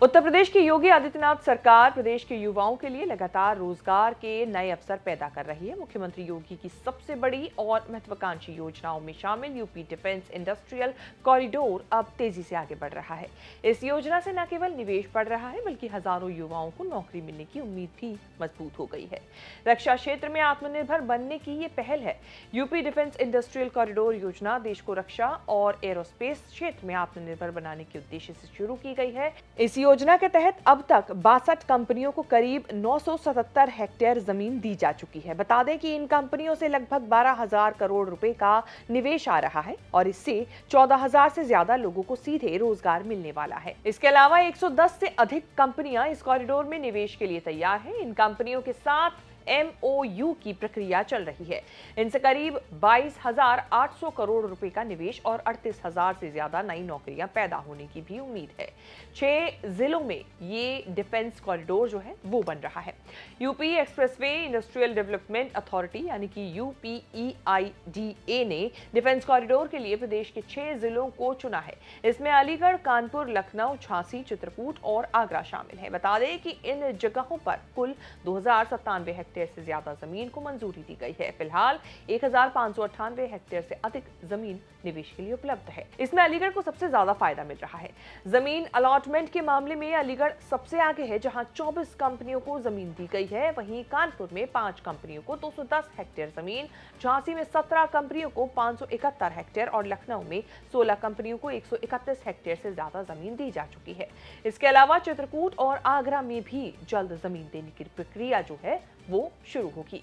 उत्तर प्रदेश की योगी आदित्यनाथ सरकार प्रदेश के युवाओं के लिए लगातार रोजगार के नए अवसर पैदा कर रही है। मुख्यमंत्री योगी की सबसे बड़ी और महत्वाकांक्षी योजनाओं में शामिल यूपी डिफेंस इंडस्ट्रियल कॉरिडोर अब तेजी से आगे बढ़ रहा है। इस योजना से न केवल निवेश बढ़ रहा है बल्कि हजारों युवाओं को नौकरी मिलने की उम्मीद भी मजबूत हो गई है। रक्षा क्षेत्र में आत्मनिर्भर बनने की ये पहल है। यूपी डिफेंस इंडस्ट्रियल कॉरिडोर योजना देश को रक्षा और एरोस्पेस क्षेत्र में आत्मनिर्भर बनाने के उद्देश्य से शुरू की गई है। इस योजना के तहत अब तक 62 कंपनियों को करीब 977 हेक्टेयर जमीन दी जा चुकी है। बता दें कि इन कंपनियों से लगभग 12,000 करोड़ रुपए का निवेश आ रहा है और इससे 14,000 से ज्यादा लोगों को सीधे रोजगार मिलने वाला है। इसके अलावा 110 से अधिक कंपनियां इस कॉरिडोर में निवेश के लिए तैयार हैं। इन कंपनियों के साथ MOU की प्रक्रिया चल रही है। इनसे करीब 22,800 करोड़ रुपए का निवेश और 38,000 से ज्यादा नई नौकरियां पैदा होने की भी उम्मीद है। 6 जिलों में ये डिफेंस कॉरिडोर जो है वो बन रहा है। UP expressway industrial development authority यानी कि UPEIDA ने डिफेंस कॉरिडोर के लिए प्रदेश के 6 जिलों को चुना है। इसमें अलीगढ़, कानपुर, लखनऊ, झांसी, चित्रकूट और आगरा शामिल है। बता दें कि इन जगहों पर कुल 2,097 हेक्टेयर से ज्यादा जमीन को मंजूरी दी गई है। फिलहाल 1,598 हेक्टेयर से अधिक जमीन निवेश के लिए उपलब्ध है। इसमें अलीगढ़ को सबसे ज्यादा फायदा मिल रहा है। जमीन अलॉटमेंट के मामले में अलीगढ़ सबसे आगे है, जहां 24 कंपनियों को जमीन दी गई है। वहीं कानपुर में 5 कंपनियों को 210 हेक्टेयर जमीन, झांसी में 17 कंपनियों को 571 हेक्टेयर और लखनऊ में 16 कंपनियों को 131 हेक्टेयर से ज्यादा जमीन दी जा चुकी है। इसके अलावा चित्रकूट और आगरा में भी जल्द जमीन देने की प्रक्रिया जो है वो शुरू होगी।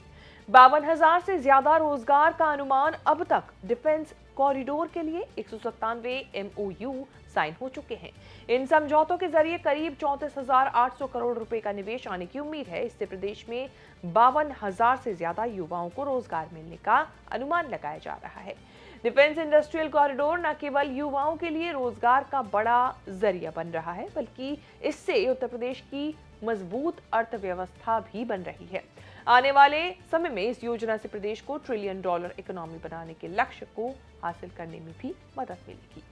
52,000 से ज्यादा रोजगार का अनुमान। अब तक डिफेंस कॉरिडोर के लिए 197 MOU साइन हो चुके हैं। इन समझौतों के जरिए करीब 34,800 करोड़ रुपए का निवेश आने की उम्मीद है। इससे प्रदेश में 52,000 से ज्यादा युवाओं को रोजगार मिलने का अनुमान लगाया जा रहा है। डिफेंस इंडस्ट्रियल कॉरिडोर न केवल युवाओं के लिए रोजगार का बड़ा जरिया बन रहा है बल्कि इससे उत्तर प्रदेश की मजबूत अर्थव्यवस्था भी बन रही है। आने वाले समय में इस योजना से प्रदेश को $1 ट्रिलियन इकोनॉमी बनाने के लक्ष्य को हासिल करने में भी मदद मिलेगी।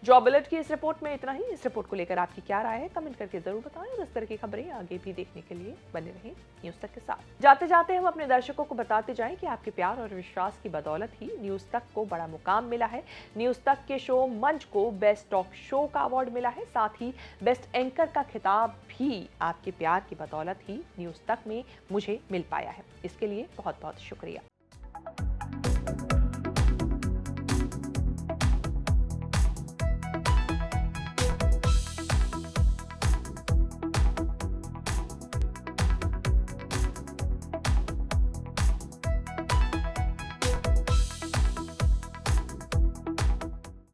जॉब अलर्ट की इस रिपोर्ट में इतना ही। इस रिपोर्ट को लेकर आपकी क्या राय है कमेंट करके जरूर बताएं और इस तरह की खबरें आगे भी देखने के लिए बने रहें न्यूज तक के साथ। जाते जाते हम अपने दर्शकों को बताते जाएं कि आपके प्यार और विश्वास की बदौलत ही न्यूज तक को बड़ा मुकाम मिला है। न्यूज तक के शो मंच को बेस्ट टॉक शो का अवार्ड मिला है। साथ ही बेस्ट एंकर का खिताब भी आपके प्यार की बदौलत ही न्यूज तक में मुझे मिल पाया है। इसके लिए बहुत बहुत शुक्रिया।